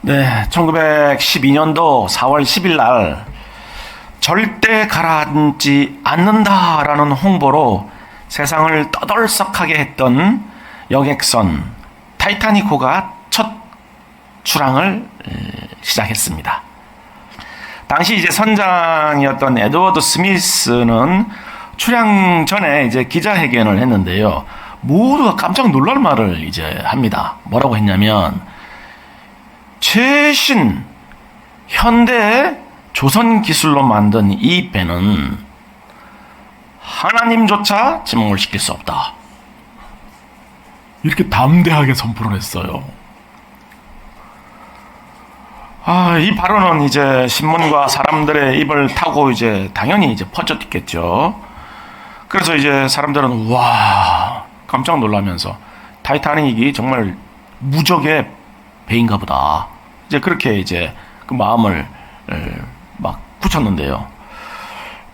네, 1912년도 4월 10일 날 절대 가라앉지 않는다라는 홍보로 세상을 떠들썩하게 했던 여객선 타이타닉호가 첫 출항을 시작했습니다. 당시 이제 선장이었던 에드워드 스미스는 출항 전에 이제 기자회견을 했는데요. 모두가 깜짝 놀랄 말을 이제 합니다. 뭐라고 했냐면, 최신 현대 조선 기술로 만든 이 배는 하나님조차 지목을 시킬 수 없다. 이렇게 담대하게 선포를 했어요. 이 발언은 이제 신문과 사람들의 입을 타고 이제 당연히 이제 퍼졌겠죠. 그래서 이제 사람들은 와 깜짝 놀라면서 타이타닉이 정말 무적의 배인가 보다. 이제 그렇게 이제 그 마음을 막 굳혔는데요.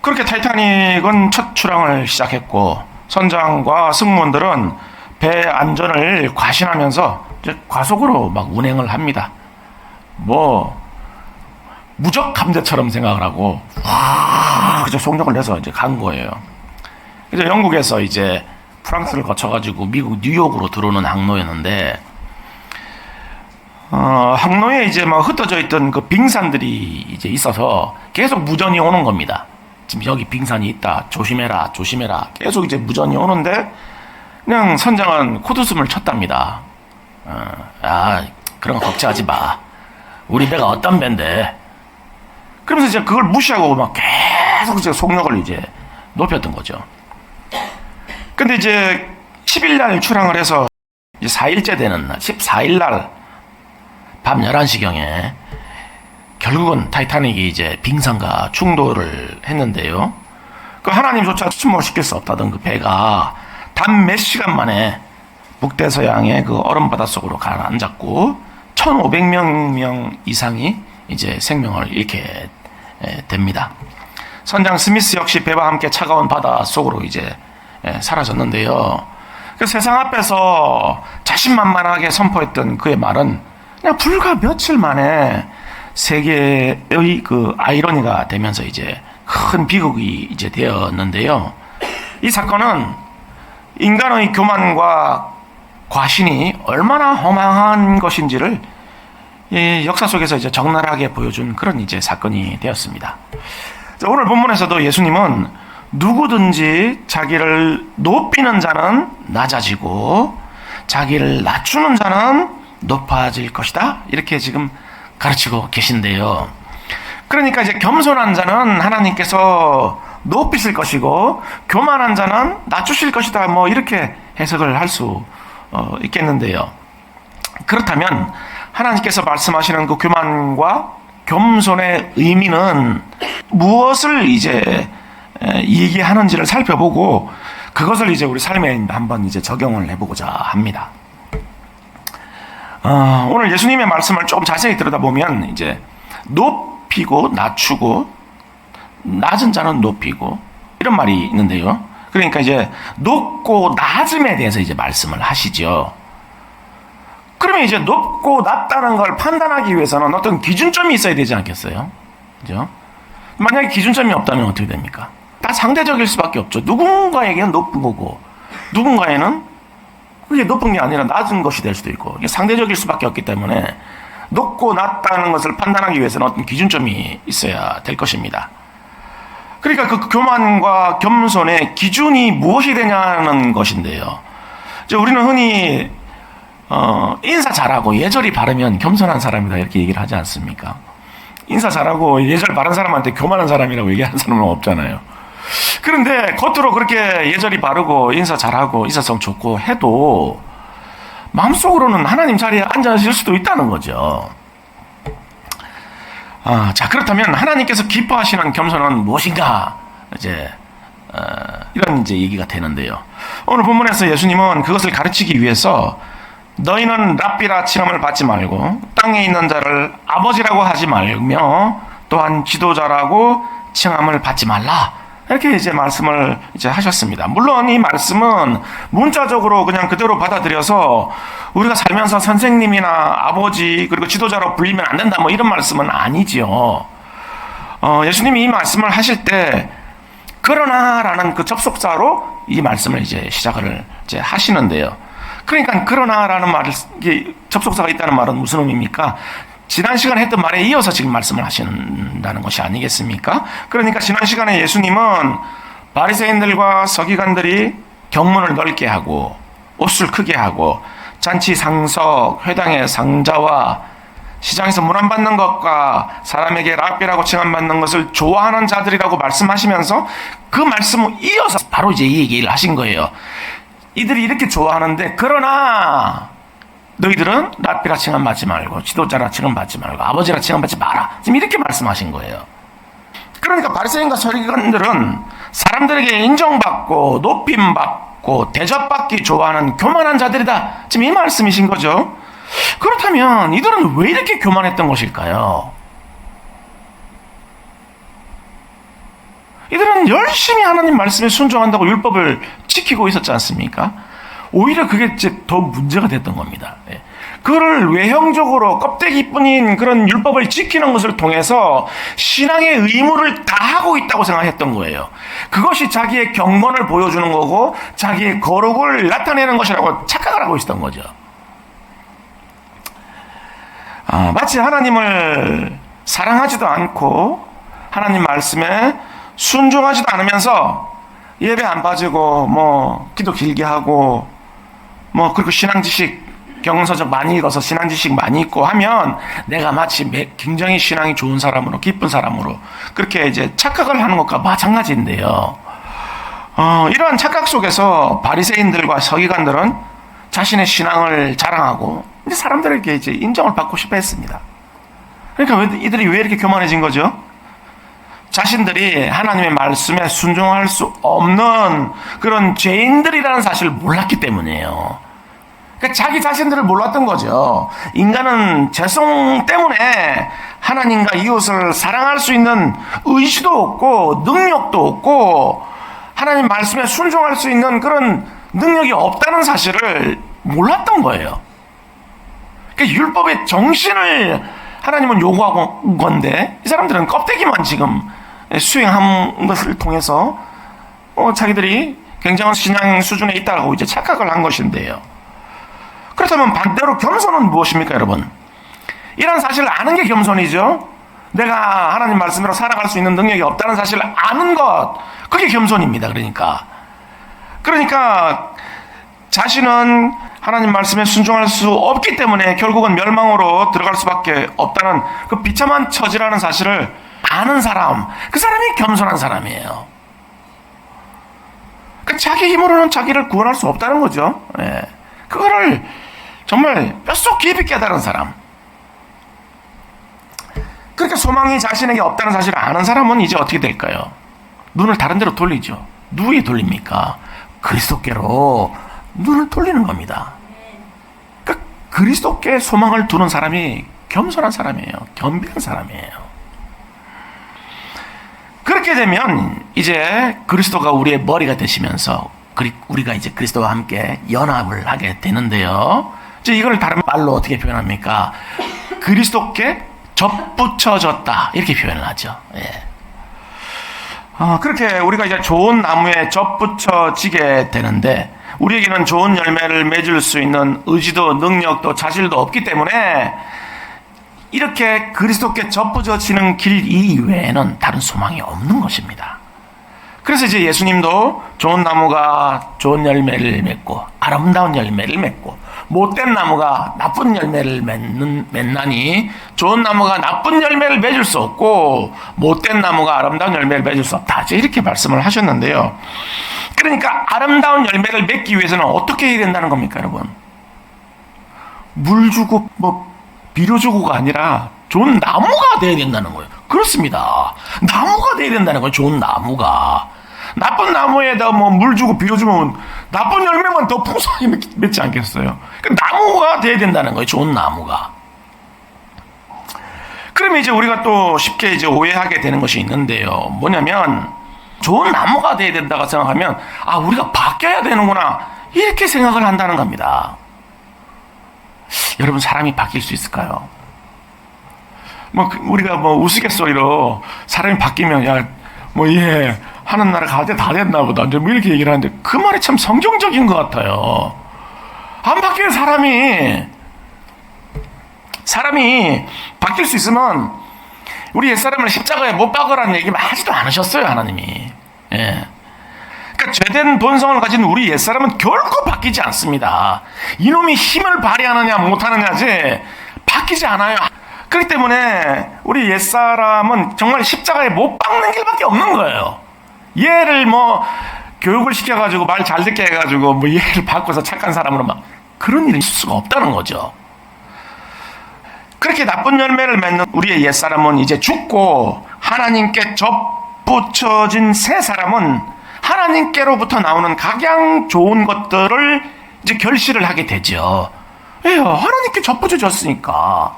그렇게 타이타닉은 첫 출항을 시작했고 선장과 승무원들은 배 안전을 과신하면서 이제 과속으로 막 운행을 합니다. 뭐 무적 함대처럼 생각을 하고 이제 속력을 내서 이제 간 거예요. 이제 영국에서 이제 프랑스를 거쳐가지고 미국 뉴욕으로 들어오는 항로였는데 항로에 이제 막 흩어져 있던 그 빙산들이 이제 있어서 계속 무전이 오는 겁니다. 지금 여기 빙산이 있다. 조심해라, 조심해라. 계속 이제 무전이 오는데 그냥 선장은 콧웃음을 쳤답니다. 그런 거 걱정하지 마. 우리 배가 어떤 배인데. 그러면서 이제 그걸 무시하고 막 계속 이제 속력을 이제 높였던 거죠. 근데 이제 10일 날 출항을 해서 이제 4일째 되는 날, 14일 날 밤 11시경에 결국은 타이타닉이 이제 빙산과 충돌을 했는데요. 그 하나님조차 침몰시킬 수 없다던 그 배가 단 몇 시간 만에 북대서양의 그 얼음 바닷속으로 가라앉았고 1,500명 이상이 이제 생명을 잃게 됩니다. 선장 스미스 역시 배와 함께 차가운 바다 속으로 이제 사라졌는데요. 그 세상 앞에서 자신만만하게 선포했던 그의 말은 그냥 불과 며칠 만에 세계의 그 아이러니가 되면서 이제 큰 비극이 이제 되었는데요. 이 사건은 인간의 교만과 과신이 얼마나 허망한 것인지를 역사 속에서 이제 적나라하게 보여준 그런 이제 사건이 되었습니다. 오늘 본문에서도 예수님은 누구든지 자기를 높이는 자는 낮아지고 자기를 낮추는 자는 높아질 것이다. 이렇게 지금 가르치고 계신데요. 그러니까 이제 겸손한 자는 하나님께서 높이실 것이고 교만한 자는 낮추실 것이다. 뭐 이렇게 해석을 할 수 있겠는데요. 그렇다면 하나님께서 말씀하시는 그 교만과 겸손의 의미는 무엇을 이제 얘기하는지를 살펴보고 그것을 이제 우리 삶에 한번 이제 적용을 해보고자 합니다. 오늘 예수님의 말씀을 좀 자세히 들여다보면 이제 높이고 낮추고 낮은 자는 높이고 이런 말이 있는데요. 그러니까 이제 높고 낮음에 대해서 이제 말씀을 하시죠. 그러면 이제 높고 낮다는 걸 판단하기 위해서는 어떤 기준점이 있어야 되지 않겠어요? 그죠? 만약에 기준점이 없다면 어떻게 됩니까? 다 상대적일 수밖에 없죠. 누군가에게는 높은 거고 누군가에는 그게 높은 게 아니라 낮은 것이 될 수도 있고 이게 상대적일 수밖에 없기 때문에 높고 낮다는 것을 판단하기 위해서는 어떤 기준점이 있어야 될 것입니다. 그러니까 그 교만과 겸손의 기준이 무엇이 되냐는 것인데요. 이제 우리는 흔히 인사 잘하고 예절이 바르면 겸손한 사람이다 이렇게 얘기를 하지 않습니까? 인사 잘하고 예절 바른 사람한테 교만한 사람이라고 얘기하는 사람은 없잖아요. 그런데 겉으로 그렇게 예절이 바르고 인사 잘하고 인사성 좋고 해도 마음속으로는 하나님 자리에 앉아있을 수도 있다는 거죠. 자, 그렇다면 하나님께서 기뻐하시는 겸손은 무엇인가? 이제 이런 이제 얘기가 되는데요. 오늘 본문에서 예수님은 그것을 가르치기 위해서 너희는 랍비라 칭함을 받지 말고 땅에 있는 자를 아버지라고 하지 말며 또한 지도자라고 칭함을 받지 말라. 이렇게 이제 말씀을 이제 하셨습니다. 물론 이 말씀은 문자적으로 그냥 그대로 받아들여서 우리가 살면서 선생님이나 아버지 그리고 지도자로 불리면 안 된다 뭐 이런 말씀은 아니지요. 예수님이 이 말씀을 하실 때 그러나라는 그 접속사로 이 말씀을 이제 시작을 이제 하시는데요. 그러니까 그러나라는 말을 이게 접속사가 있다는 말은 무슨 의미입니까? 지난 시간에 했던 말에 이어서 지금 말씀을 하신다는 것이 아니겠습니까? 그러니까 지난 시간에 예수님은 바리새인들과 서기관들이 경문을 넓게 하고 옷을 크게 하고 잔치 상석, 회당의 상자와 시장에서 문안받는 것과 사람에게 랍비라고 칭함받는 것을 좋아하는 자들이라고 말씀하시면서 그 말씀을 이어서 바로 이제 이 얘기를 하신 거예요. 이들이 이렇게 좋아하는데 그러나 너희들은 랍비라 칭함받지 말고 지도자라 칭함받지 말고 아버지라 칭함받지 마라. 지금 이렇게 말씀하신 거예요. 그러니까 바리새인과 서기관들은 사람들에게 인정받고 높임받고 대접받기 좋아하는 교만한 자들이다. 지금 이 말씀이신 거죠. 그렇다면 이들은 왜 이렇게 교만했던 것일까요? 이들은 열심히 하나님 말씀에 순종한다고 율법을 지키고 있었지 않습니까? 오히려 그게 이제 더 문제가 됐던 겁니다. 그거를 외형적으로 껍데기뿐인 그런 율법을 지키는 것을 통해서 신앙의 의무를 다하고 있다고 생각했던 거예요. 그것이 자기의 경건을 보여주는 거고 자기의 거룩을 나타내는 것이라고 착각을 하고 있었던 거죠. 마치 하나님을 사랑하지도 않고 하나님 말씀에 순종하지도 않으면서 예배 안 빠지고 뭐 기도 길게 하고 뭐 그리고 신앙 지식 경서적 많이 읽어서 신앙 지식 많이 읽고 하면 내가 마치 굉장히 신앙이 좋은 사람으로 기쁜 사람으로 그렇게 이제 착각을 하는 것과 마찬가지인데요. 이러한 착각 속에서 바리새인들과 서기관들은 자신의 신앙을 자랑하고 이제 사람들에게 이제 인정을 받고 싶어 했습니다. 그러니까 이들이 왜 이렇게 교만해진 거죠? 자신들이 하나님의 말씀에 순종할 수 없는 그런 죄인들이라는 사실을 몰랐기 때문이에요. 그러니까 자기 자신들을 몰랐던 거죠. 인간은 죄성 때문에 하나님과 이웃을 사랑할 수 있는 의지도 없고 능력도 없고 하나님 말씀에 순종할 수 있는 그런 능력이 없다는 사실을 몰랐던 거예요. 그러니까 율법의 정신을 하나님은 요구하고 건데 이 사람들은 껍데기만 지금 수행한 것을 통해서 자기들이 굉장한 신앙 수준에 있다고 이제 착각을 한 것인데요. 그렇다면 반대로 겸손은 무엇입니까, 여러분? 이런 사실을 아는 게 겸손이죠. 내가 하나님 말씀으로 살아갈 수 있는 능력이 없다는 사실을 아는 것, 그게 겸손입니다. 그러니까 자신은 하나님 말씀에 순종할 수 없기 때문에 결국은 멸망으로 들어갈 수밖에 없다는 그 비참한 처지라는 사실을 아는 사람, 그 사람이 겸손한 사람이에요. 그러니까 자기 힘으로는 자기를 구원할 수 없다는 거죠. 그거를 정말 뼛속 깊이 깨달은 사람. 그러니까 소망이 자신에게 없다는 사실을 아는 사람은 이제 어떻게 될까요? 눈을 다른 데로 돌리죠. 누구에 돌립니까? 그리스도께로 눈을 돌리는 겁니다. 그러니까 그리스도께 소망을 두는 사람이 겸손한 사람이에요. 겸비한 사람이에요. 그렇게 되면 이제 그리스도가 우리의 머리가 되시면서 우리가 이제 그리스도와 함께 연합을 하게 되는데요. 이제 이걸 다른 말로 어떻게 표현합니까? 그리스도께 접붙여졌다 이렇게 표현을 하죠. 그렇게 우리가 이제 좋은 나무에 접붙여지게 되는데 우리에게는 좋은 열매를 맺을 수 있는 의지도 능력도 자질도 없기 때문에 이렇게 그리스도께 접붙여지는 길 이외에는 다른 소망이 없는 것입니다. 그래서 이제 예수님도 좋은 나무가 좋은 열매를 맺고 아름다운 열매를 맺고 못된 나무가 나쁜 열매를 맺나니 좋은 나무가 나쁜 열매를 맺을 수 없고 못된 나무가 아름다운 열매를 맺을 수 없다. 이렇게 말씀을 하셨는데요. 그러니까 아름다운 열매를 맺기 위해서는 어떻게 해야 된다는 겁니까, 여러분? 물 주고 비료 주고가 아니라 좋은 나무가 돼야 된다는 거예요. 그렇습니다. 나무가 돼야 된다는 거예요. 좋은 나무가. 나쁜 나무에다 물 주고 비료 주면 나쁜 열매만 더 풍성하게 맺지 않겠어요? 그러니까 나무가 돼야 된다는 거예요. 좋은 나무가. 그러면 이제 우리가 또 쉽게 이제 오해하게 되는 것이 있는데요. 뭐냐면 좋은 나무가 돼야 된다고 생각하면 우리가 바뀌어야 되는구나 이렇게 생각을 한다는 겁니다. 여러분, 사람이 바뀔 수 있을까요? 우리가 우스갯소리로 사람이 바뀌면 하는 나라 가대 다 됐나 보다 이렇게 얘기를 하는데 그 말이 참 성경적인 것 같아요. 안 바뀌는 사람이 바뀔 수 있으면 우리 옛사람을 십자가에 못 박으라는 얘기 하지도 않으셨어요, 하나님이. 예. 그러니까 죄된 본성을 가진 우리 옛사람은 결코 바뀌지 않습니다. 이놈이 힘을 발휘하느냐 못하느냐지 바뀌지 않아요. 그렇기 때문에 우리 옛사람은 정말 십자가에 못 박는 길밖에 없는 거예요. 얘를 교육을 시켜가지고 말 잘 듣게 해가지고 얘를 바꿔서 착한 사람으로 그런 일이 있을 수가 없다는 거죠. 그렇게 나쁜 열매를 맺는 우리의 옛사람은 이제 죽고 하나님께 접붙여진 새 사람은 하나님께로부터 나오는 각양 좋은 것들을 이제 결실을 하게 되죠. 왜요? 하나님께 접붙여졌으니까.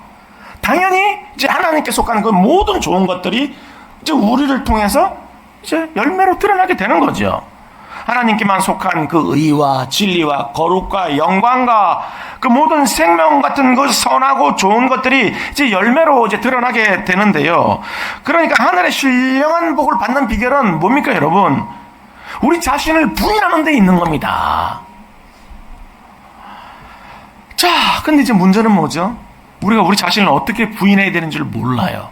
당연히 이제 하나님께 속하는 그 모든 좋은 것들이 이제 우리를 통해서 이제 열매로 드러나게 되는 거죠. 하나님께만 속한 그 의와 진리와 거룩과 영광과 그 모든 생명 같은 그 선하고 좋은 것들이 이제 열매로 이제 드러나게 되는데요. 그러니까 하늘의 신령한 복을 받는 비결은 뭡니까, 여러분? 우리 자신을 부인하는 데 있는 겁니다. 자, 근데 이제 문제는 뭐죠? 우리가 우리 자신을 어떻게 부인해야 되는지를 몰라요.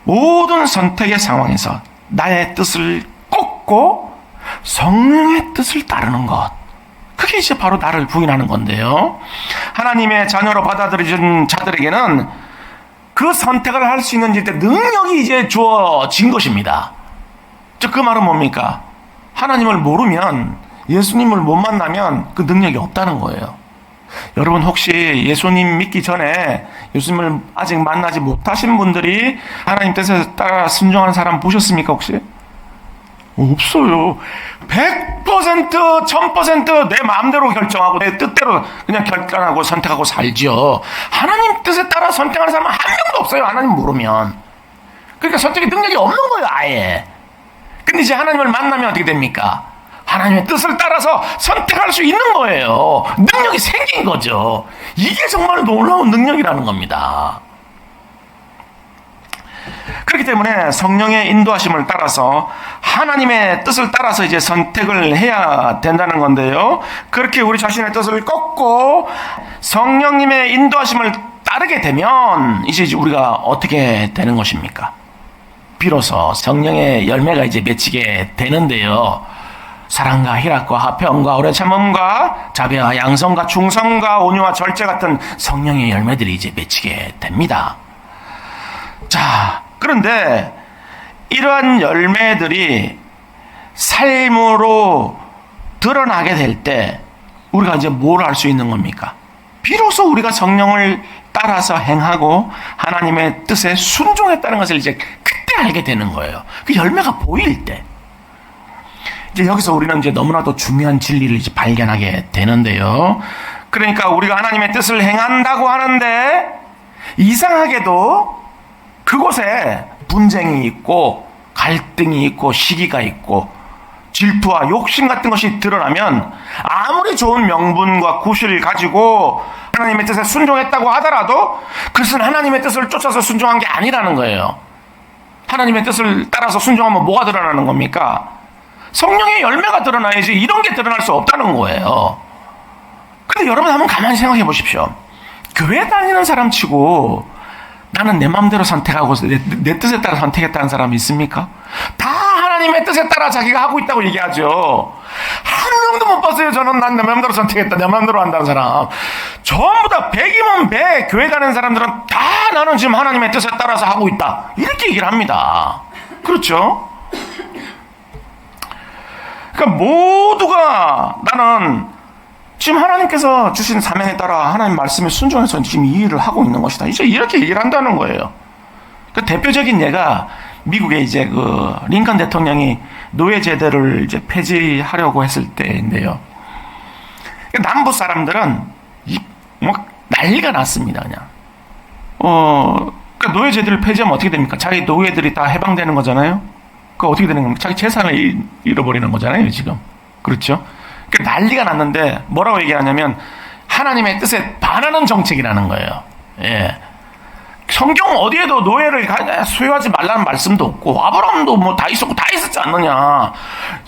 모든 선택의 상황에서 나의 뜻을 꺾고 성령의 뜻을 따르는 것, 그게 이제 바로 나를 부인하는 건데요. 하나님의 자녀로 받아들여진 자들에게는 그 선택을 할 수 있는 이제 능력이 이제 주어진 것입니다. 그 말은 뭡니까? 하나님을 모르면, 예수님을 못 만나면 그 능력이 없다는 거예요. 여러분, 혹시 예수님 믿기 전에 예수님을 아직 만나지 못하신 분들이 하나님 뜻에 따라 순종하는 사람 보셨습니까, 혹시? 없어요. 100%, 1000% 내 마음대로 결정하고 내 뜻대로 그냥 결단하고 선택하고 살죠. 하나님 뜻에 따라 선택하는 사람은 한 명도 없어요, 하나님 모르면. 그러니까 선택의 능력이 없는 거예요, 아예. 근데 이제 하나님을 만나면 어떻게 됩니까? 하나님의 뜻을 따라서 선택할 수 있는 거예요. 능력이 생긴 거죠. 이게 정말 놀라운 능력이라는 겁니다. 그렇기 때문에 성령의 인도하심을 따라서 하나님의 뜻을 따라서 이제 선택을 해야 된다는 건데요. 그렇게 우리 자신의 뜻을 꺾고 성령님의 인도하심을 따르게 되면 이제 우리가 어떻게 되는 것입니까? 비로소 성령의 열매가 이제 맺히게 되는데요. 사랑과 희락과 화평과 오래 참음과 자비와 양성과 충성과 온유와 절제 같은 성령의 열매들이 이제 맺히게 됩니다. 자, 그런데 이러한 열매들이 삶으로 드러나게 될 때 우리가 이제 뭘 할 수 있는 겁니까? 비로소 우리가 성령을 따라서 행하고 하나님의 뜻에 순종했다는 것을 이제 그때 알게 되는 거예요. 그 열매가 보일 때. 이제 여기서 우리는 이제 너무나도 중요한 진리를 이제 발견하게 되는데요. 그러니까 우리가 하나님의 뜻을 행한다고 하는데 이상하게도 그곳에 분쟁이 있고 갈등이 있고 시기가 있고 질투와 욕심 같은 것이 드러나면 아무리 좋은 명분과 구실을 가지고 하나님의 뜻에 순종했다고 하더라도 그것은 하나님의 뜻을 쫓아서 순종한 게 아니라는 거예요. 하나님의 뜻을 따라서 순종하면 뭐가 드러나는 겁니까? 성령의 열매가 드러나야지 이런 게 드러날 수 없다는 거예요. 근데 여러분 한번 가만히 생각해 보십시오. 교회 다니는 사람 치고 나는 내 마음대로 선택하고 내 뜻에 따라 선택했다는 사람이 있습니까? 다 하나님의 뜻에 따라 자기가 하고 있다고 얘기하죠. 한 명도 못 봤어요. 저는 난 내 마음대로 선택했다, 내 마음대로 한다는 사람. 전부 다 100이면 100 교회 다니는 사람들은 다 나는 지금 하나님의 뜻에 따라서 하고 있다 이렇게 얘기를 합니다. 그렇죠? 그러니까 모두가 나는 지금 하나님께서 주신 사명에 따라 하나님 말씀에 순종해서 지금 이 일을 하고 있는 것이다. 이제 이렇게 얘기를 한다는 거예요. 그 대표적인 예가 미국의 이제 그 링컨 대통령이 노예 제도를 이제 폐지하려고 했을 때인데요. 남부 사람들은 막 난리가 났습니다, 그냥. 그러니까 노예제도를 폐지하면 어떻게 됩니까? 자기 노예들이 다 해방되는 거잖아요. 그거 어떻게 되는 겁니까? 자기 재산을 잃어버리는 거잖아요, 지금. 그렇죠? 그러니까 난리가 났는데 뭐라고 얘기하냐면 하나님의 뜻에 반하는 정책이라는 거예요. 예. 성경 어디에도 노예를 소유하지 말라는 말씀도 없고 아브라함도 뭐 다 있었고 다 있었지 않느냐.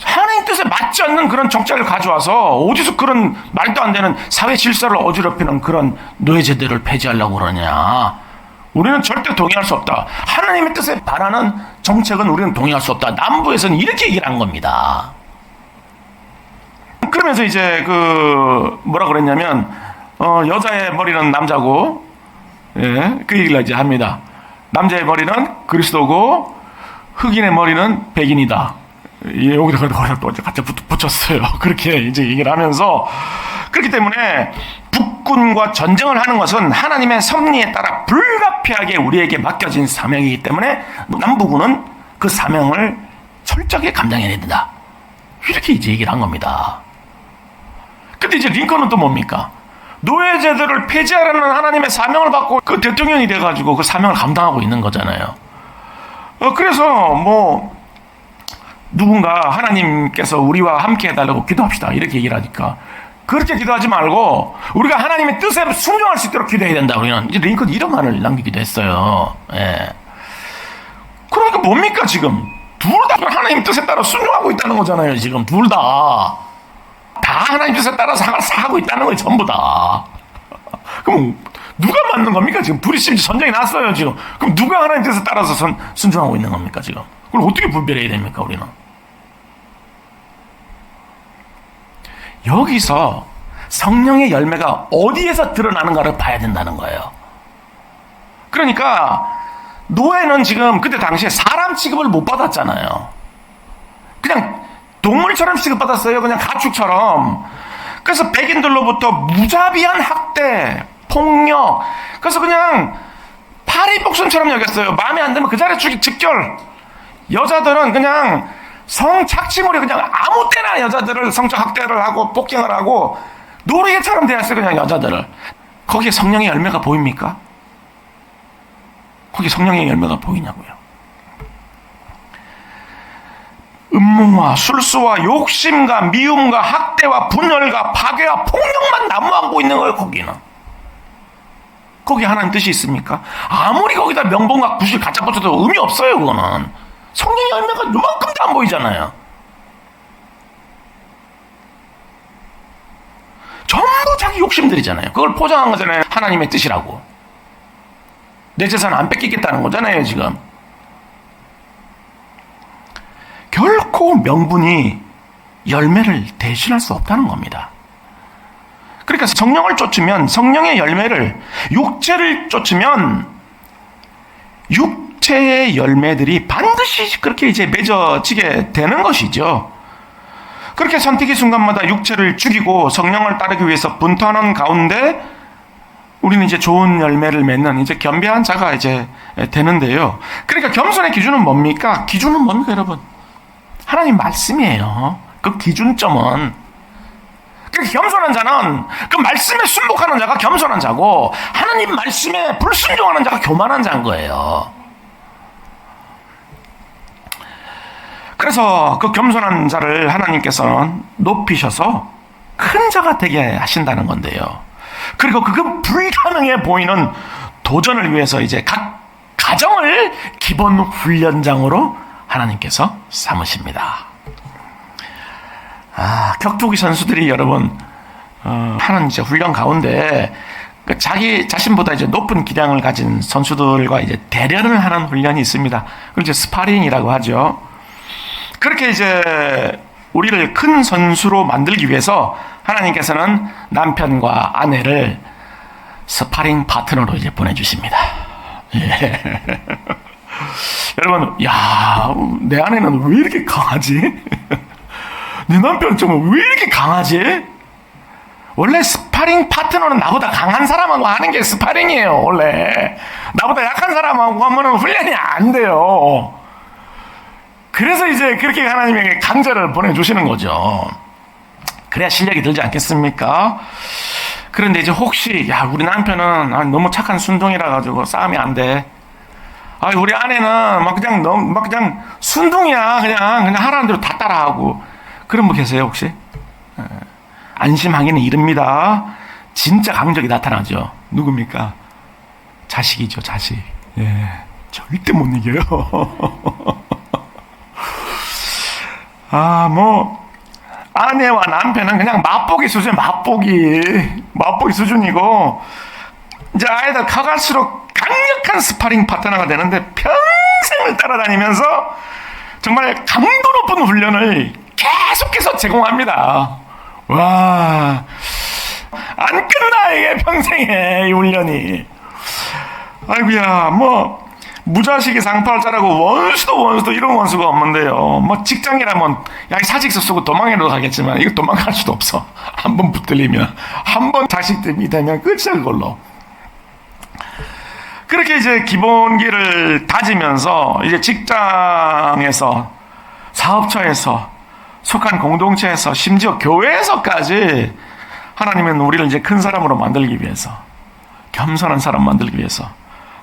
하나님 뜻에 맞지 않는 그런 정책을 가져와서 어디서 그런 말도 안 되는 사회 질서를 어지럽히는 그런 노예제도를 폐지하려고 그러냐. 우리는 절대 동의할 수 없다. 하나님의 뜻에 반하는 정책은 우리는 동의할 수 없다. 남부에서는 이렇게 얘기를 한 겁니다. 그러면서 이제 뭐라 그랬냐면 여자의 머리는 남자고, 예, 그 얘기를 이제 합니다. 남자의 머리는 그리스도고 흑인의 머리는 백인이다. 예, 여기다가 또 같이 붙였어요. 그렇게 이제 얘기를 하면서, 그렇기 때문에 북군과 전쟁을 하는 것은 하나님의 섭리에 따라 불가피하게 우리에게 맡겨진 사명이기 때문에 남부군은 그 사명을 철저하게 감당해야 된다. 이렇게 이제 얘기를 한 겁니다. 근데 이제 링컨은 또 뭡니까? 노예제도를 폐지하라는 하나님의 사명을 받고 그 대통령이 돼가지고 그 사명을 감당하고 있는 거잖아요. 그래서 누군가 하나님께서 우리와 함께 해달라고 기도합시다 이렇게 얘기를 하니까 그렇게 기도하지 말고 우리가 하나님의 뜻에 순종할 수 있도록 기도해야 된다. 우리는 이제 링컨 이런 말을 남기기도 했어요. 예. 그러니까 뭡니까 지금? 둘 다 하나님 뜻에 따라 순종하고 있다는 거잖아요. 지금 둘 다. 다 하나님 뜻에 따라서 하고 있다는 거예요. 전부 다. 그럼 누가 맞는 겁니까? 지금 둘이 심지어 전쟁이 났어요. 지금. 그럼 누가 하나님 뜻에 따라서 순종하고 있는 겁니까? 지금. 그걸 어떻게 분별해야 됩니까? 우리는. 여기서 성령의 열매가 어디에서 드러나는가를 봐야 된다는 거예요. 그러니까 노예는 지금 그때 당시에 사람 취급을 못 받았잖아요. 그냥 동물처럼 취급받았어요. 그냥 가축처럼. 그래서 백인들로부터 무자비한 학대, 폭력. 그래서 그냥 파리복순처럼 여겼어요. 마음에 안 들면 그 자리에 즉결. 여자들은 그냥 성착취물이 그냥 아무 때나 여자들을 성적 학대를 하고 폭행을 하고 노예처럼 대했어요. 그냥 여자들을. 거기에 성령의 열매가 보입니까? 거기 성령의 열매가 보이냐고요. 음모와 술수와 욕심과 미움과 학대와 분열과 파괴와 폭력만 난무하고 있는 거예요. 거기는. 거기 하나님 뜻이 있습니까? 아무리 거기다 명분과 구실 갖다 붙여도 의미 없어요. 그거는 성령의 열매가 요만큼도 안 보이잖아요. 전부 자기 욕심들이잖아요. 그걸 포장한 거잖아요. 하나님의 뜻이라고. 내 재산 안 뺏기겠다는 거잖아요. 지금 결코 명분이 열매를 대신할 수 없다는 겁니다. 그러니까 성령을 쫓으면, 성령의 열매를, 육체를 쫓으면 육체의 열매들이 반드시 그렇게 이제 맺어지게 되는 것이죠. 그렇게 선택의 순간마다 육체를 죽이고 성령을 따르기 위해서 분투하는 가운데 우리는 이제 좋은 열매를 맺는 이제 겸비한 자가 이제 되는데요. 그러니까 겸손의 기준은 뭡니까? 기준은 뭡니까, 여러분? 하나님 말씀이에요. 그 기준점은. 그 겸손한 자는 그 말씀에 순복하는 자가 겸손한 자고 하나님 말씀에 불순종하는 자가 교만한 자인 거예요. 그래서 그 겸손한 자를 하나님께서는 높이셔서 큰 자가 되게 하신다는 건데요. 그리고 그건 불가능해 보이는 도전을 위해서 이제 각 가정을 기본 훈련장으로 하나님께서 삼으십니다. 격투기 선수들이 여러분 하는 이제 훈련 가운데 자기 자신보다 이제 높은 기량을 가진 선수들과 이제 대련을 하는 훈련이 있습니다. 그걸 이제 스파링이라고 하죠. 그렇게 이제 우리를 큰 선수로 만들기 위해서 하나님께서는 남편과 아내를 스파링 파트너로 이제 보내주십니다. 예. 여러분, 내 아내는 왜 이렇게 강하지? 내 남편은 정말 왜 이렇게 강하지? 원래 스파링 파트너는 나보다 강한 사람하고 하는 게 스파링이에요, 원래. 나보다 약한 사람하고 하면 훈련이 안 돼요. 그래서 이제 그렇게 하나님에게 강자를 보내주시는 거죠. 그래야 실력이 들지 않겠습니까? 그런데 이제 혹시, 우리 남편은 너무 착한 순둥이라 가지고 싸움이 안 돼. 아, 우리 아내는 막 그냥 순둥이야. 그냥 하라는 대로 다 따라하고. 그런 분 계세요, 혹시? 안심하기는 이릅니다. 진짜 강적이 나타나죠. 누굽니까? 자식이죠, 자식. 예. 절대 못 이겨요. 아내와 남편은 그냥 맛보기 수준, 맛보기 수준이고, 이제 아이들 커갈수록 강력한 스파링 파트너가 되는데 평생을 따라다니면서 정말 강도 높은 훈련을 계속해서 제공합니다. 와, 안 끝나, 이게 평생에, 이 훈련이. 아이고야, 무자식이 상팔자라고 원수도 이런 원수가 없는데요. 직장이라면, 야, 사직서 쓰고 도망이라도 가겠지만, 이거 도망갈 수도 없어. 한 번 붙들리면, 한 번 자식들이 되면 끝이야, 그걸로. 그렇게 이제 기본기를 다지면서, 이제 직장에서, 사업처에서, 속한 공동체에서, 심지어 교회에서까지, 하나님은 우리를 이제 큰 사람으로 만들기 위해서, 겸손한 사람 만들기 위해서,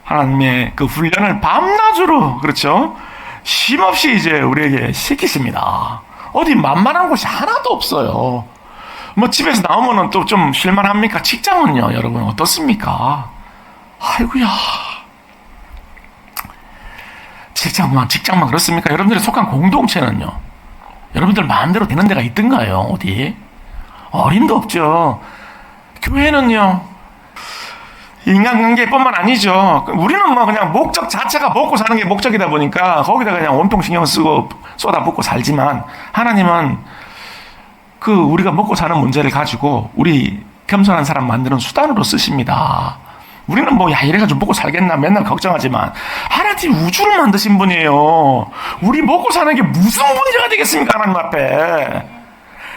하나님의 그 훈련을 밤낮으로, 그렇죠? 쉼없이 이제 우리에게 시키십니다. 어디 만만한 곳이 하나도 없어요. 집에서 나오면은 또 좀 쉴만합니까? 직장은요, 여러분, 어떻습니까? 아이고야. 직장만 그렇습니까? 여러분들이 속한 공동체는요, 여러분들 마음대로 되는 데가 있던가요? 어디? 어림도 없죠. 교회는요, 인간관계뿐만 아니죠. 우리는 그냥 목적 자체가 먹고 사는 게 목적이다 보니까 거기다 그냥 온통 신경 쓰고 쏟아붓고 살지만, 하나님은 우리가 먹고 사는 문제를 가지고 우리 겸손한 사람 만드는 수단으로 쓰십니다. 우리는 이래가지고 먹고 살겠나 맨날 걱정하지만, 하나님 우주를 만드신 분이에요. 우리 먹고 사는 게 무슨 문제가 되겠습니까, 하나님 앞에.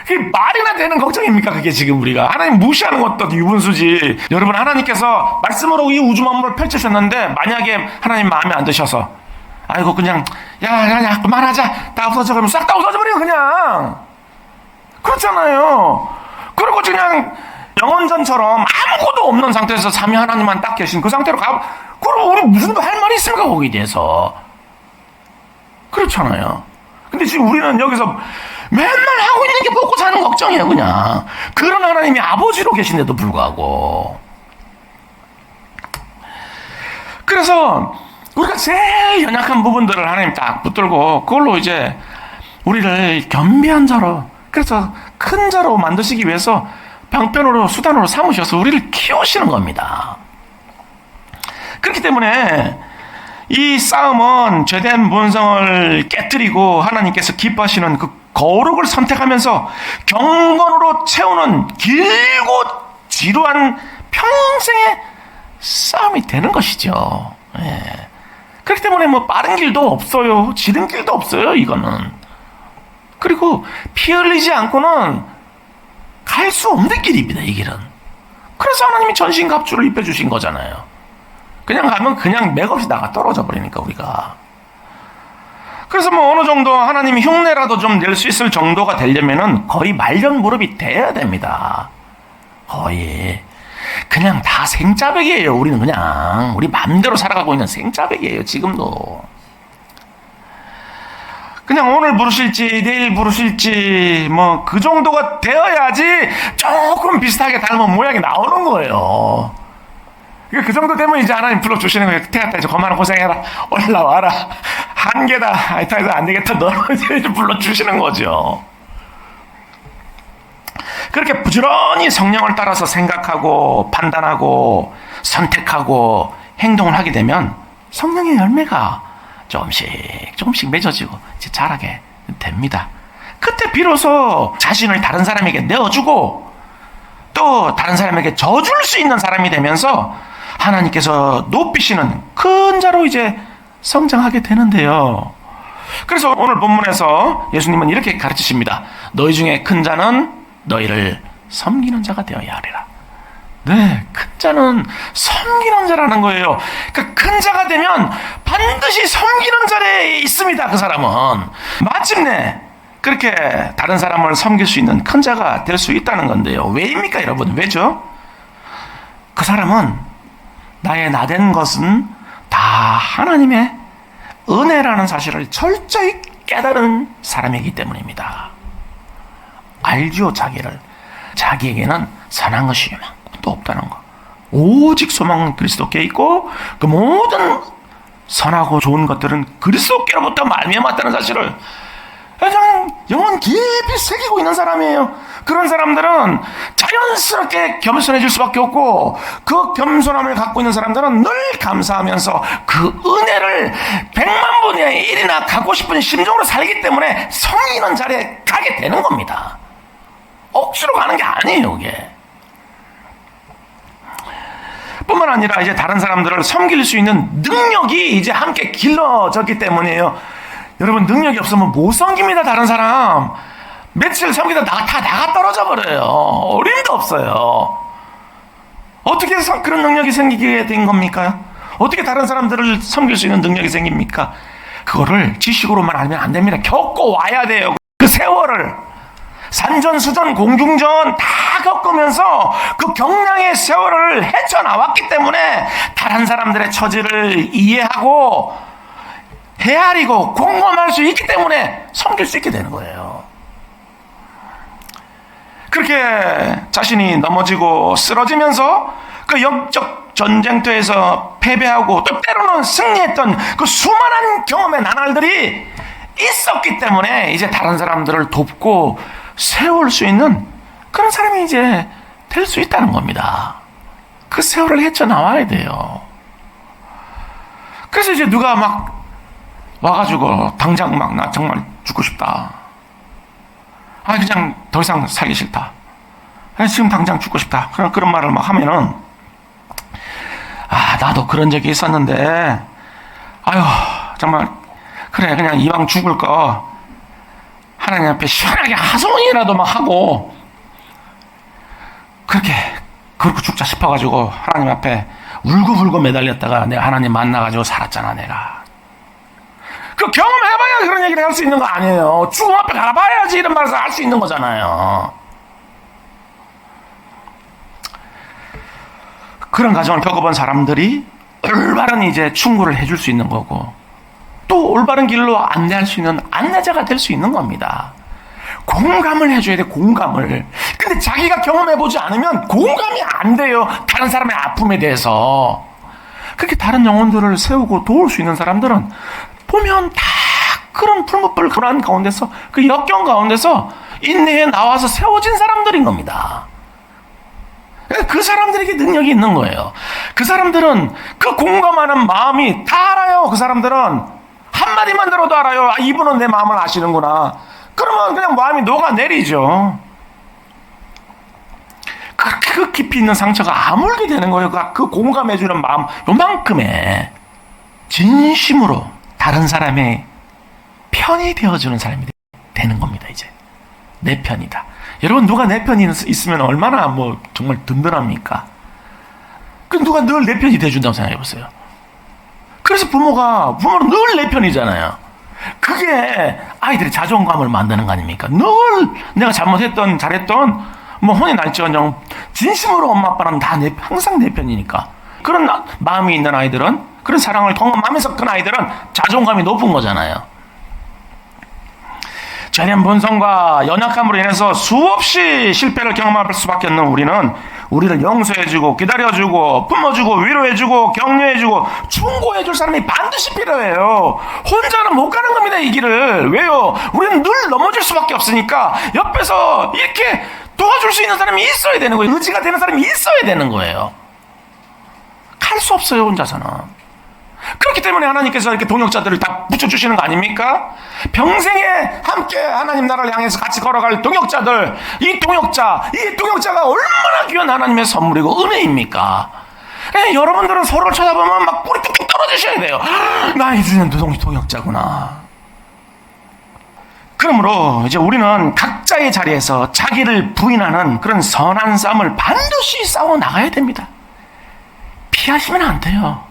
그게 말이나 되는 걱정입니까? 그게 지금 우리가 하나님 무시하는 것도 유분수지. 여러분, 하나님께서 말씀으로 이 우주 만물을 펼치셨는데, 만약에 하나님 마음에 안 드셔서, 아이고 그냥 야 그만하자, 다 없어져, 그러면 싹 다 없어져 버려 그냥. 그렇잖아요. 그리고 그냥 영원전처럼 아무것도 없는 상태에서 삼위 하나님만 딱 계신 그 상태로 그럼 우리 무슨 할 말이 있습니까, 거기에 대해서? 그렇잖아요. 근데 지금 우리는 여기서 맨날 하고 있는 게 먹고 사는 걱정이에요, 그냥. 그런 하나님이 아버지로 계신데도 불구하고. 그래서 우리가 제일 연약한 부분들을 하나님 딱 붙들고, 그걸로 이제 우리를 겸비한 자로, 그래서 큰 자로 만드시기 위해서 방편으로, 수단으로 삼으셔서 우리를 키우시는 겁니다. 그렇기 때문에 이 싸움은 죄된 본성을 깨뜨리고 하나님께서 기뻐하시는 그 거룩을 선택하면서 경건으로 채우는 길고 지루한 평생의 싸움이 되는 것이죠. 예. 그렇기 때문에 빠른 길도 없어요. 지름길도 없어요, 이거는. 그리고 피 흘리지 않고는 갈 수 없는 길입니다, 이 길은. 그래서 하나님이 전신갑주를 입혀주신 거잖아요. 그냥 가면 그냥 맥없이 나가 떨어져 버리니까, 우리가. 그래서 어느 정도 하나님이 흉내라도 좀 낼 수 있을 정도가 되려면은 거의 말년 무릎이 돼야 됩니다. 거의. 그냥 다 생짜배기예요. 우리는 그냥 우리 마음대로 살아가고 있는 생짜배기예요, 지금도. 그냥 오늘 부르실지 내일 부르실지 그 정도가 되어야지 조금 비슷하게 닮은 모양이 나오는 거예요. 그 정도 되면 이제 하나님 불러주시는 거예요. 태웠다, 이제 그만 고생해라, 올라와라, 한계다, 하여튼 안 되겠다, 너는 이제 불러주시는 거죠. 그렇게 부지런히 성령을 따라서 생각하고 판단하고 선택하고 행동을 하게 되면 성령의 열매가 조금씩 맺어지고 이제 자라게 됩니다. 그때 비로소 자신을 다른 사람에게 내어주고 또 다른 사람에게 져줄 수 있는 사람이 되면서 하나님께서 높이시는 큰 자로 이제 성장하게 되는데요. 그래서 오늘 본문에서 예수님은 이렇게 가르치십니다. 너희 중에 큰 자는 너희를 섬기는 자가 되어야 하리라. 네, 큰 자는 섬기는 자라는 거예요. 그러니까 큰 자가 되면 반드시 섬기는 자리에 있습니다, 그 사람은. 마침내 그렇게 다른 사람을 섬길 수 있는 큰 자가 될 수 있다는 건데요. 왜입니까, 여러분? 왜죠? 그 사람은 나의 나된 것은 다 하나님의 은혜라는 사실을 철저히 깨달은 사람이기 때문입니다. 알지요, 자기를. 자기에게는 선한 것이 이만큼도 없다는 것. 오직 소망은 그리스도께 있고 그 모든 선하고 좋은 것들은 그리스도께로부터 말미암았다는 사실을 그냥 영혼 깊이 새기고 있는 사람이에요. 그런 사람들은 자연스럽게 겸손해질 수밖에 없고, 그 겸손함을 갖고 있는 사람들은 늘 감사하면서 그 은혜를 100만 분의 1이나 갖고 싶은 심정으로 살기 때문에 섬기는 자리에 가게 되는 겁니다. 억지로 가는 게 아니에요, 이게. 뿐만 아니라 이제 다른 사람들을 섬길 수 있는 능력이 이제 함께 길러졌기 때문이에요. 여러분, 능력이 없으면 못 섬깁니다. 다른 사람 며칠 섬기다 다 나가 떨어져 버려요. 어림도 없어요. 어떻게 해서 그런 능력이 생기게 된 겁니까? 어떻게 다른 사람들을 섬길 수 있는 능력이 생깁니까? 그거를 지식으로만 알면 안 됩니다. 겪고 와야 돼요. 그 세월을 산전수전 공중전 다 겪으면서 그 경량의 세월을 헤쳐나왔기 때문에 다른 사람들의 처지를 이해하고 헤아리고 공감할 수 있기 때문에 섬길 수 있게 되는 거예요. 그렇게 자신이 넘어지고 쓰러지면서 그 영적 전쟁터에서 패배하고 또 때로는 승리했던 그 수많은 경험의 나날들이 있었기 때문에 이제 다른 사람들을 돕고 세울 수 있는 그런 사람이 이제 될 수 있다는 겁니다. 그 세월을 헤쳐나와야 돼요. 그래서 이제 누가 막 와가지고 당장 막 나 정말 죽고 싶다. 그냥 더 이상 살기 싫다. 지금 당장 죽고 싶다. 그런 말을 막 하면은, 나도 그런 적이 있었는데, 정말, 그래, 그냥 이왕 죽을 거, 하나님 앞에 시원하게 하소연이라도 막 하고, 그렇게 죽자 싶어가지고, 하나님 앞에 울고불고 매달렸다가 내가 하나님 만나가지고 살았잖아, 내가. 그 경험해봐야 그런 얘기를 할 수 있는 거 아니에요. 죽음 앞에 가봐야지 이런 말을 할 수 있는 거잖아요. 그런 과정을 겪어본 사람들이 올바른 이제 충고를 해줄 수 있는 거고, 또 올바른 길로 안내할 수 있는 안내자가 될 수 있는 겁니다. 공감을 해줘야 돼, 공감을. 근데 자기가 경험해보지 않으면 공감이 안 돼요. 다른 사람의 아픔에 대해서. 그렇게 다른 영혼들을 세우고 도울 수 있는 사람들은 보면 다 그런 풀무불 그런 가운데서, 그 역경 가운데서 인내에 나와서 세워진 사람들인 겁니다. 그 사람들에게 능력이 있는 거예요. 그 사람들은 그 공감하는 마음이 다 알아요. 그 사람들은 한마디만 들어도 알아요. 이분은 내 마음을 아시는구나. 그러면 그냥 마음이 녹아내리죠. 그 깊이 있는 상처가 아물게 되는 거예요. 그 공감해주는 마음 요만큼의 진심으로 다른 사람의 편이 되어주는 사람이 되는 겁니다. 이제 내 편이다. 여러분, 누가 내 편이 있으면 얼마나 정말 든든합니까? 누가 늘 내 편이 돼준다고 생각해보세요. 그래서 부모는 늘 내 편이잖아요. 그게 아이들의 자존감을 만드는 거 아닙니까? 늘 내가 잘못했던 잘했던 혼이 날지언정 진심으로 엄마 아빠는 항상 내 편이니까. 그런 마음이 있는 아이들은, 그런 사랑을 경험하면서 큰 아이들은 자존감이 높은 거잖아요. 죄된 본성과 연약함으로 인해서 수없이 실패를 경험할 수밖에 없는 우리를 용서해주고 기다려주고 품어주고 위로해주고 격려해주고 충고해줄 사람이 반드시 필요해요. 혼자는 못 가는 겁니다, 이 길을. 왜요? 우리는 늘 넘어질 수밖에 없으니까 옆에서 이렇게 도와줄 수 있는 사람이 있어야 되는 거예요. 의지가 되는 사람이 있어야 되는 거예요. 갈 수 없어요, 혼자서는. 그렇기 때문에 하나님께서 이렇게 동역자들을 다 붙여주시는 거 아닙니까? 평생에 함께 하나님 나라를 향해서 같이 걸어갈 동역자들, 이 동역자가 얼마나 귀한 하나님의 선물이고 은혜입니까? 여러분들은 서로를 쳐다보면 막 뿔이 뚝뚝 떨어지셔야 돼요. 나 이제는 동역자구나. 그러므로 이제 우리는 각자의 자리에서 자기를 부인하는 그런 선한 싸움을 반드시 싸워 나가야 됩니다. 피하시면 안 돼요.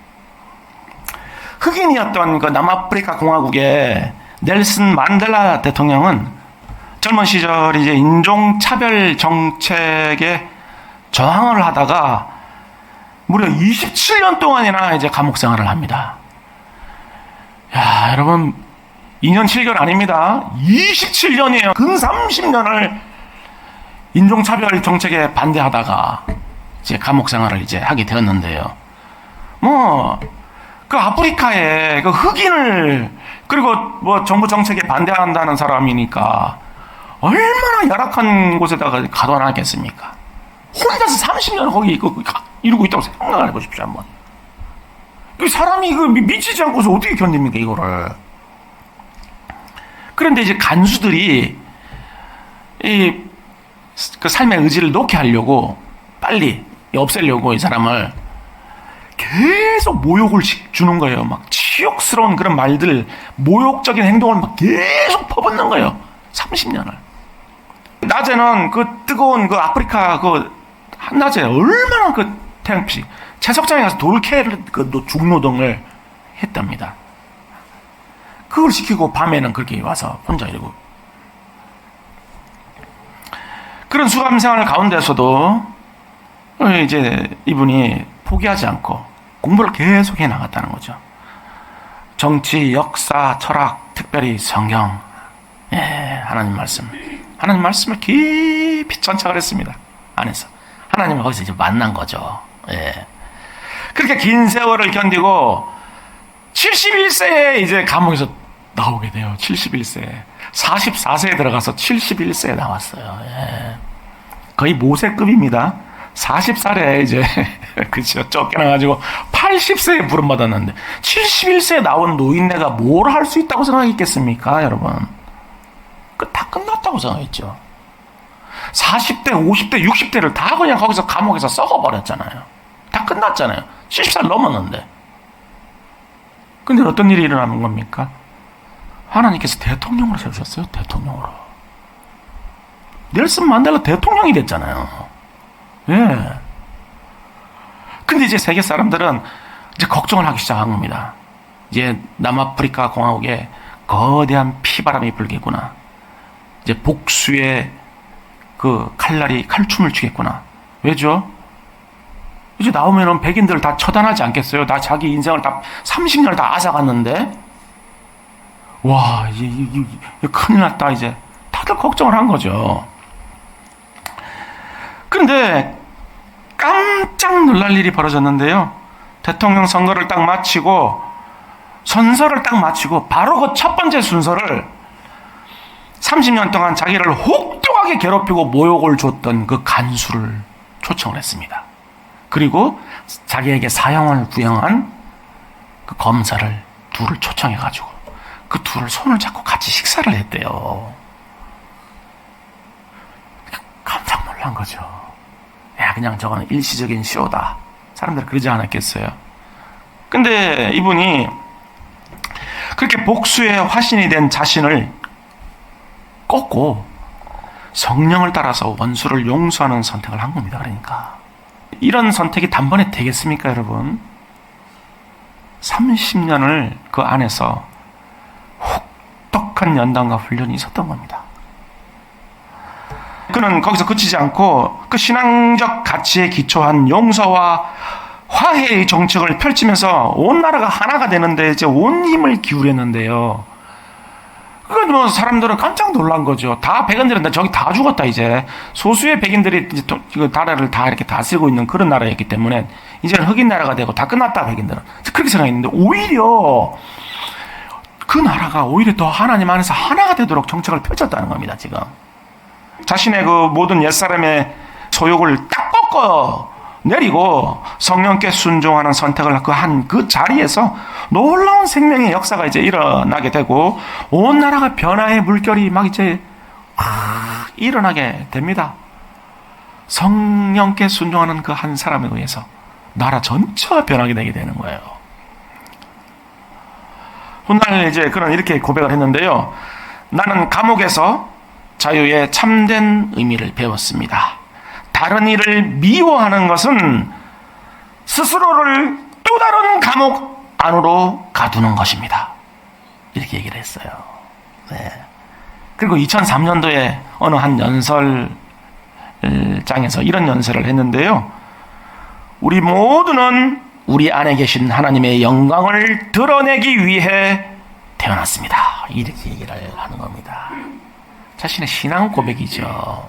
흑인이었던 그 남아프리카 공화국의 넬슨 만델라 대통령은 젊은 시절 이제 인종차별 정책에 저항을 하다가 무려 27년 동안이나 이제 감옥 생활을 합니다. 야, 여러분, 2년 7개월 아닙니다. 27년이에요. 근 30년을 인종차별 정책에 반대하다가 이제 감옥 생활을 이제 하게 되었는데요. 그 아프리카에 그 흑인을, 그리고 뭐 정부 정책에 반대한다는 사람이니까 얼마나 열악한 곳에다가 가둬놨겠습니까? 혼자서 30년을 거기 이러고 있다고 생각을 해보십시오, 한번. 그 사람이 미치지 않고서 어떻게 견딥니까, 이거를. 그런데 이제 간수들이 그 삶의 의지를 놓게 하려고 빨리 없애려고 이 사람을 계속 모욕을 주는 거예요. 막 치욕스러운 그런 말들, 모욕적인 행동을 막 계속 퍼붓는 거예요. 30년을. 낮에는 그 뜨거운 그 아프리카 그 한낮에 얼마나 그 태양빛이, 채석장에 가서 돌캐를 그 중노동을 했답니다. 그걸 시키고 밤에는 그렇게 와서 혼자 이러고. 그런 수감 생활 가운데서도 이제 이분이 포기하지 않고 공부를 계속 해 나갔다는 거죠. 정치, 역사, 철학, 특별히 성경, 하나님 말씀을 깊이 천착을 했습니다. 안에서 하나님을 거기서 이제 만난 거죠. 그렇게 긴 세월을 견디고 71세에 이제 감옥에서 나오게 돼요. 71세. 44세에 들어가서 71세에 나왔어요. 거의 모세급입니다. 40살에 이제 그렇죠. 쫓겨나가지고 80세에 부름받았는데 71세에 나온 노인네가 뭘 할 수 있다고 생각했겠습니까, 여러분? 다 끝났다고 생각했죠. 40대, 50대, 60대를 다 그냥 거기서 감옥에서 썩어버렸잖아요. 다 끝났잖아요. 70살 넘었는데. 근데 어떤 일이 일어나는 겁니까? 하나님께서 대통령으로 세우셨어요. 대통령으로. 넬슨 만델라 대통령이 됐잖아요. 근데 이제 세계 사람들은 이제 걱정을 하기 시작한 겁니다. 이제 남아프리카 공화국에 거대한 피바람이 불겠구나. 이제 복수의 그 칼춤을 추겠구나. 왜죠? 이제 나오면은 백인들 다 처단하지 않겠어요? 다 자기 인생을 다 30년을 다 앗아갔는데, 와, 이제 큰일 났다. 이제 다들 걱정을 한 거죠. 그런데 깜짝 놀랄 일이 벌어졌는데요. 대통령 선거를 딱 마치고 선서를 딱 마치고 바로 그 첫 번째 순서를 30년 동안 자기를 혹독하게 괴롭히고 모욕을 줬던 그 간수를 초청을 했습니다. 그리고 자기에게 사형을 구형한 그 검사를 둘을 초청해가지고 그 둘을 손을 잡고 같이 식사를 했대요. 깜짝 놀란 거죠. 야, 그냥 저거는 일시적인 쇼다. 사람들이 그러지 않았겠어요. 근데 이분이 그렇게 복수의 화신이 된 자신을 꺾고 성령을 따라서 원수를 용서하는 선택을 한 겁니다. 그러니까 이런 선택이 단번에 되겠습니까, 여러분? 30년을 그 안에서 혹독한 연단과 훈련이 있었던 겁니다. 그는 거기서 그치지 않고 그 신앙적 가치에 기초한 용서와 화해의 정책을 펼치면서 온 나라가 하나가 되는데 이제 온 힘을 기울였는데요. 그건 뭐 사람들은 깜짝 놀란 거죠. 다 백인들은 저기 다 죽었다 이제. 소수의 백인들이 이제 그 나라를 다 이렇게 다스리고 있는 그런 나라였기 때문에 이제는 흑인 나라가 되고 다 끝났다 백인들은. 그렇게 생각했는데 오히려 그 나라가 오히려 더 하나님 안에서 하나가 되도록 정책을 펼쳤다는 겁니다. 지금 자신의 그 모든 옛사람의 소욕을 딱 꺾어 내리고 성령께 순종하는 선택을 한 그 자리에서 놀라운 생명의 역사가 이제 일어나게 되고 온 나라가 변화의 물결이 막 이제 일어나게 됩니다. 성령께 순종하는 그 한 사람에 의해서 나라 전체가 변하게 되게 되는 거예요. 훗날 이제 그런 이렇게 고백을 했는데요. 나는 감옥에서 자유의 참된 의미를 배웠습니다. 다른 일을 미워하는 것은 스스로를 또 다른 감옥 안으로 가두는 것입니다. 이렇게 얘기를 했어요. 네. 그리고 2003년도에 어느 한 연설장에서 이런 연설을 했는데요. 우리 모두는 우리 안에 계신 하나님의 영광을 드러내기 위해 태어났습니다. 이렇게 얘기를 하는 겁니다. 자신의 신앙 고백이죠.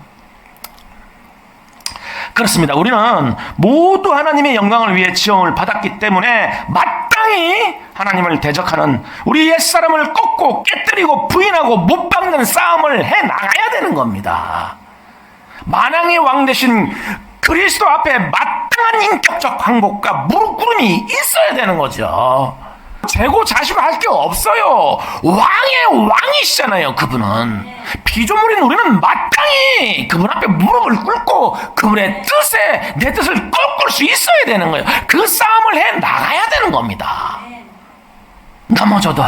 그렇습니다. 우리는 모두 하나님의 영광을 위해 지음을 받았기 때문에 마땅히 하나님을 대적하는 우리 옛사람을 꺾고 깨뜨리고 부인하고 못 박는 싸움을 해나가야 되는 겁니다. 만왕의 왕 되신 그리스도 앞에 마땅한 인격적 항복과 무릎 꿇음이 있어야 되는 거죠. 재고 자시고 할 게 없어요. 왕의 왕이시잖아요. 그분은. 피조물인 우리는 마땅히 그분 앞에 무릎을 꿇고 그분의 뜻에 내 뜻을 꺾을 수 있어야 되는 거예요. 그 싸움을 해 나가야 되는 겁니다. 넘어져도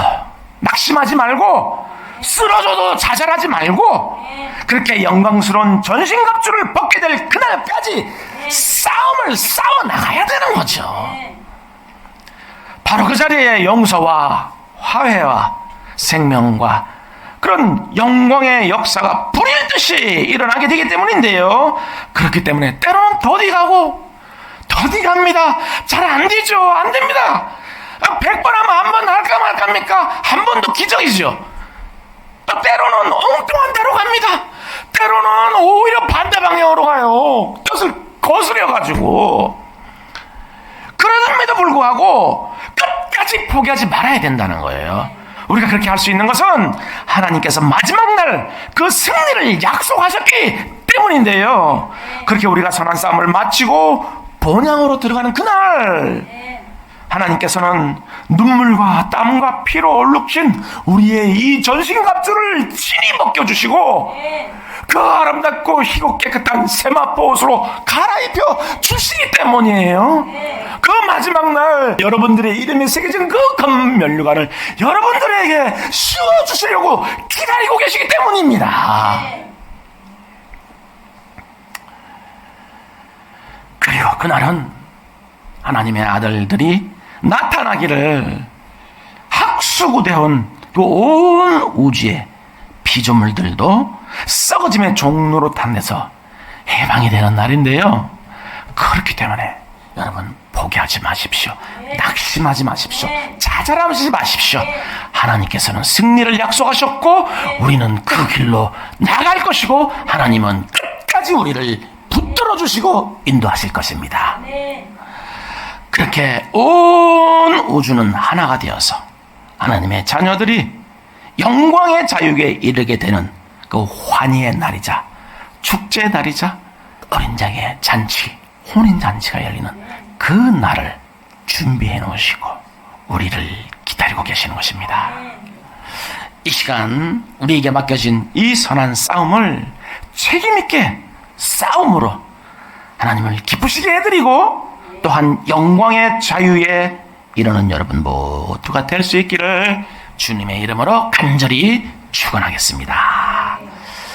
낙심하지 말고 쓰러져도 좌절하지 말고 그렇게 영광스러운 전신갑주를 벗게 될 그날까지 싸움을 싸워 나가야 되는 거죠. 바로 그 자리에 용서와 화해와 생명과 그런 영광의 역사가 불일 듯이 일어나게 되기 때문인데요. 그렇기 때문에 때로는 더디가고 더디갑니다. 잘 안 되죠. 안 됩니다. 100번 하면 한 번 할까 말까입니까? 한 번도 기적이죠. 또 때로는 엉뚱한 데로 갑니다. 때로는 오히려 반대 방향으로 가요. 뜻을 거스려가지고. 그럼에도 불구하고 끝까지 포기하지 말아야 된다는 거예요. 우리가 그렇게 할 수 있는 것은 하나님께서 마지막 날 그 승리를 약속하셨기 때문인데요. 그렇게 우리가 선한 싸움을 마치고 본향으로 들어가는 그날 하나님께서는 눈물과 땀과 피로 얼룩진 우리의 이 전신갑주를 친히 벗겨주시고 그 아름답고 희고 깨끗한 세마포 옷으로 갈아입혀 주시기 때문이에요. 그 마지막 날 여러분들의 이름이 새겨진 그 검면류관을 여러분들에게 씌워주시려고 기다리고 계시기 때문입니다. 그리고 그날은 하나님의 아들들이 나타나기를 학수구대원 그 온 우주의 피조물들도 썩어짐의 종로로 탐내서 해방이 되는 날인데요. 그렇기 때문에 여러분 포기하지 마십시오. 낙심하지 마십시오. 좌절하지 마십시오. 하나님께서는 승리를 약속하셨고 우리는 그 길로 나갈 것이고 하나님은 끝까지 우리를 붙들어 주시고 인도하실 것입니다. 그렇게 온 우주는 하나가 되어서 하나님의 자녀들이 영광의 자유에 이르게 되는 그 환희의 날이자 축제의 날이자 어린 장의 잔치, 혼인잔치가 열리는 그 날을 준비해 놓으시고 우리를 기다리고 계시는 것입니다. 이 시간 우리에게 맡겨진 이 선한 싸움을 책임있게 싸움으로 하나님을 기쁘시게 해드리고 또한 영광의 자유에 이르는 여러분 모두가 될 수 있기를 주님의 이름으로 간절히 축원하겠습니다.